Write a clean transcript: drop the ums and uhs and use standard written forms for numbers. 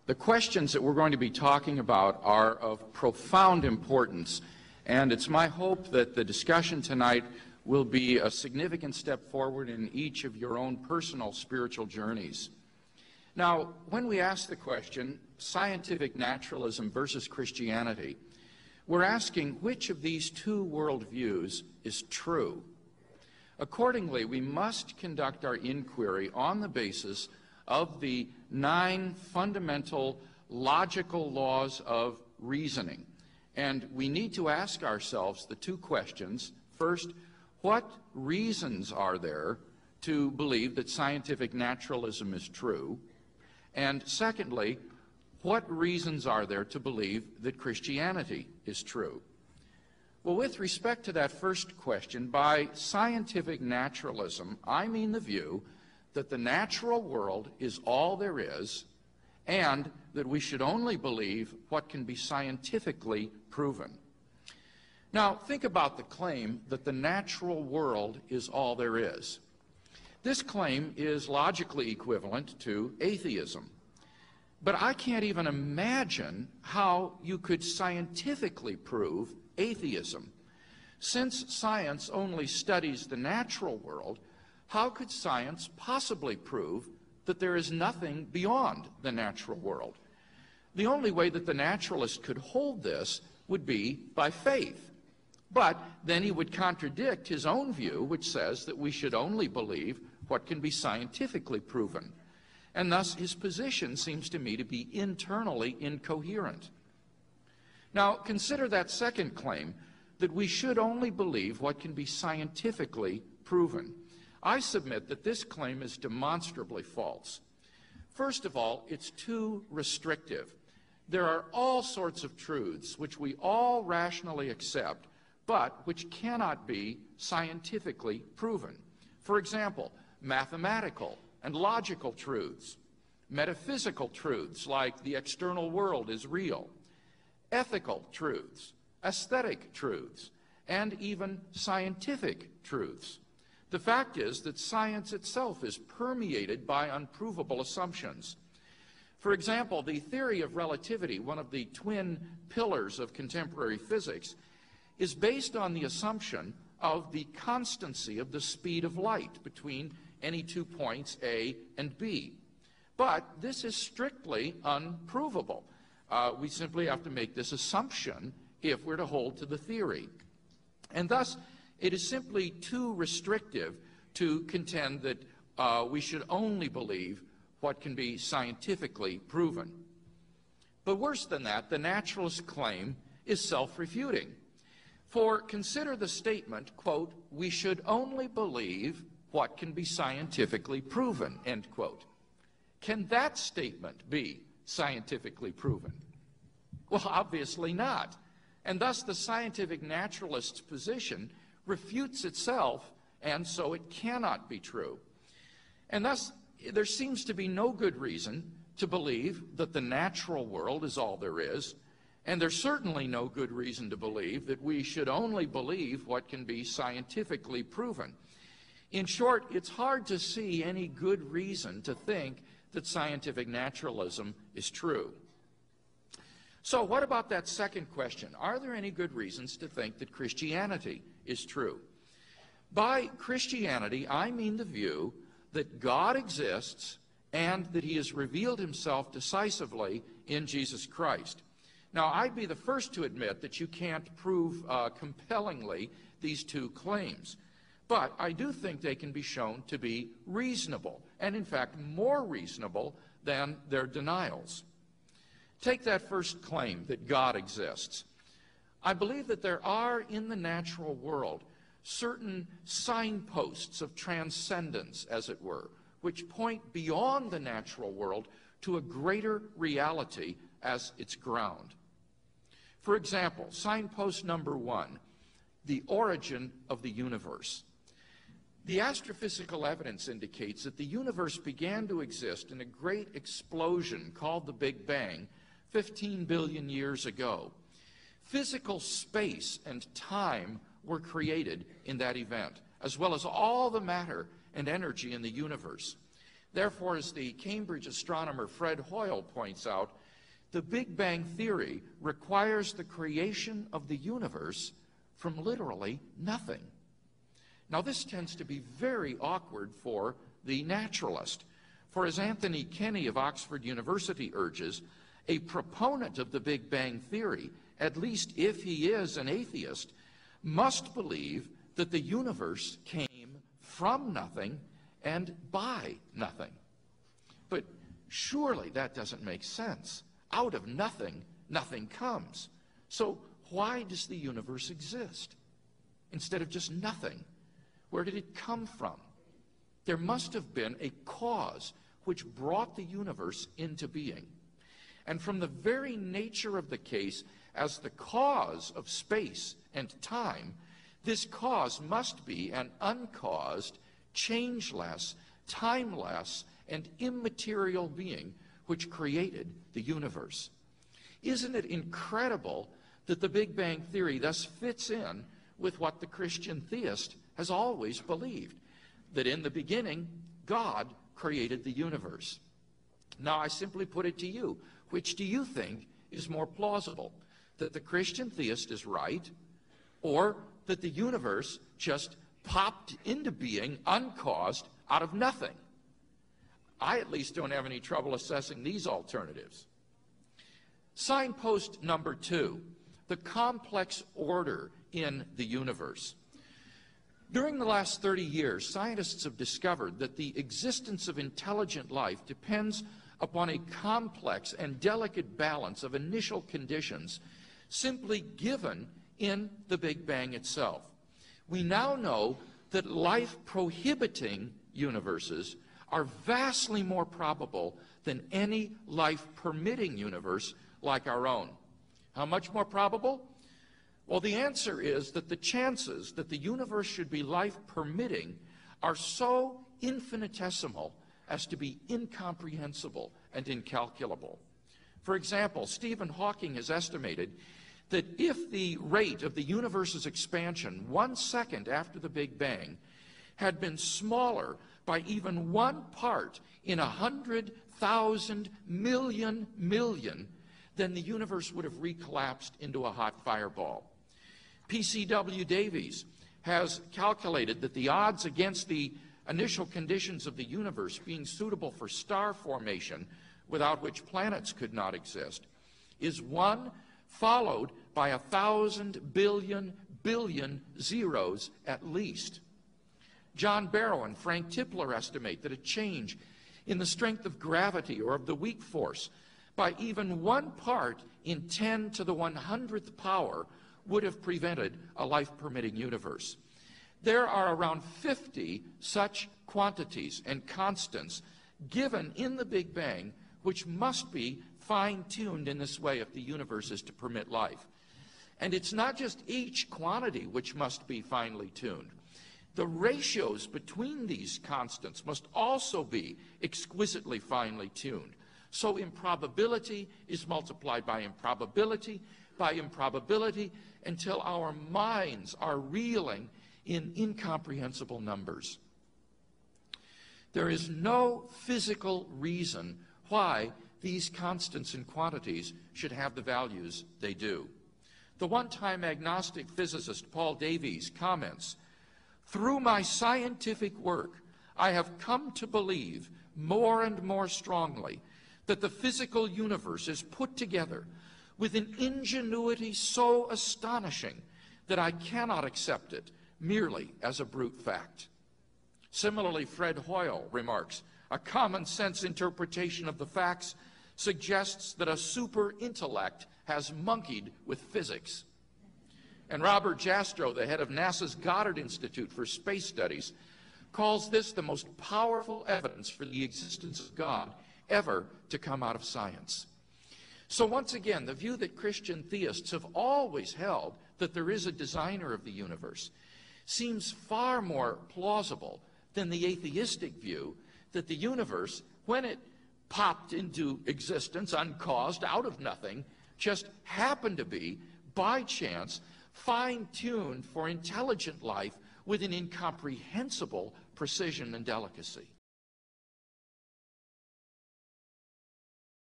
The questions that we're going to be talking about are of profound importance, and it's my hope that the discussion tonight will be a significant step forward in each of your own personal spiritual journeys. Now, when we ask the question, scientific naturalism versus Christianity, we're asking which of these two worldviews is true. Accordingly, we must conduct our inquiry on the basis of the 9 fundamental logical laws of reasoning. And we need to ask ourselves the two questions. First, what reasons are there to believe that scientific naturalism is true? And secondly, what reasons are there to believe that Christianity is true? Well, with respect to that first question, by scientific naturalism, I mean the view that the natural world is all there is, and that we should only believe what can be scientifically proven. Now, think about the claim that the natural world is all there is. This claim is logically equivalent to atheism. But I can't even imagine how you could scientifically prove atheism. Since science only studies the natural world, how could science possibly prove that there is nothing beyond the natural world? The only way that the naturalist could hold this would be by faith. But then he would contradict his own view, which says that we should only believe what can be scientifically proven. And thus his position seems to me to be internally incoherent. Now, consider that second claim, that we should only believe what can be scientifically proven. I submit that this claim is demonstrably false. First of all, it's too restrictive. There are all sorts of truths which we all rationally accept, but which cannot be scientifically proven. For example, mathematical and logical truths, metaphysical truths like the external world is real, ethical truths, aesthetic truths, and even scientific truths. The fact is that science itself is permeated by unprovable assumptions. For example, the theory of relativity, one of the twin pillars of contemporary physics, is based on the assumption of the constancy of the speed of light between any 2 points, A and B. But this is strictly unprovable. We simply have to make this assumption if we're to hold to the theory. And thus, it is simply too restrictive to contend that we should only believe what can be scientifically proven. But worse than that, the naturalist claim is self-refuting. For consider the statement, quote, "We should only believe what can be scientifically proven," end quote. Can that statement be scientifically proven? Well, obviously not. And thus the scientific naturalist's position refutes itself, and so it cannot be true. And thus there seems to be no good reason to believe that the natural world is all there is, and there's certainly no good reason to believe that we should only believe what can be scientifically proven. In short, it's hard to see any good reason to think that scientific naturalism is true. So what about that second question? Are there any good reasons to think that Christianity is true? By Christianity, I mean the view that God exists and that he has revealed himself decisively in Jesus Christ. Now, I'd be the first to admit that you can't prove compellingly these two claims, but I do think they can be shown to be reasonable, and in fact more reasonable than their denials. Take that first claim that God exists. I believe that there are in the natural world certain signposts of transcendence, as it were, which point beyond the natural world to a greater reality as its ground. For example, signpost number 1, the origin of the universe. The astrophysical evidence indicates that the universe began to exist in a great explosion called the Big Bang 15 billion years ago. Physical space and time were created in that event, as well as all the matter and energy in the universe. Therefore, as the Cambridge astronomer Fred Hoyle points out, the Big Bang theory requires the creation of the universe from literally nothing. Now, this tends to be very awkward for the naturalist. For as Anthony Kenny of Oxford University urges, a proponent of the Big Bang theory, at least if he is an atheist, must believe that the universe came from nothing and by nothing. But surely that doesn't make sense. Out of nothing, nothing comes. So why does the universe exist instead of just nothing? Where did it come from? There must have been a cause which brought the universe into being. And from the very nature of the case as the cause of space and time, this cause must be an uncaused, changeless, timeless, and immaterial being which created the universe. Isn't it incredible that the Big Bang theory thus fits in with what the Christian theist has always believed, that in the beginning, God created the universe? Now, I simply put it to you, which do you think is more plausible, that the Christian theist is right, or that the universe just popped into being uncaused out of nothing? I at least don't have any trouble assessing these alternatives. Signpost number 2, the complex order in the universe. During the last 30 years, scientists have discovered that the existence of intelligent life depends upon a complex and delicate balance of initial conditions simply given in the Big Bang itself. We now know that life-prohibiting universes are vastly more probable than any life-permitting universe like our own. How much more probable? Well, the answer is that the chances that the universe should be life-permitting are so infinitesimal as to be incomprehensible and incalculable. For example, Stephen Hawking has estimated that if the rate of the universe's expansion 1 second after the Big Bang had been smaller by even 1 part in 100,000 million, then the universe would have recollapsed into a hot fireball. P.C.W. Davies has calculated that the odds against the initial conditions of the universe being suitable for star formation, without which planets could not exist, is 1 followed by 1,000 billion zeros at least. John Barrow and Frank Tipler estimate that a change in the strength of gravity or of the weak force by even 1 part in 10 to the 100th power would have prevented a life-permitting universe. There are around 50 such quantities and constants given in the Big Bang which must be fine-tuned in this way if the universe is to permit life. And it's not just each quantity which must be finely tuned. The ratios between these constants must also be exquisitely finely tuned. So improbability is multiplied by improbability, until our minds are reeling in incomprehensible numbers. There is no physical reason why these constants and quantities should have the values they do. The one-time agnostic physicist Paul Davies comments, "Through my scientific work, I have come to believe more and more strongly that the physical universe is put together with an ingenuity so astonishing that I cannot accept it merely as a brute fact." Similarly, Fred Hoyle remarks, "A common-sense interpretation of the facts suggests that a super intellect has monkeyed with physics." And Robert Jastrow, the head of NASA's Goddard Institute for Space Studies, calls this the most powerful evidence for the existence of God ever to come out of science. So once again, the view that Christian theists have always held, that there is a designer of the universe, seems far more plausible than the atheistic view that the universe, when it popped into existence uncaused out of nothing, just happened to be, by chance, fine-tuned for intelligent life with an incomprehensible precision and delicacy.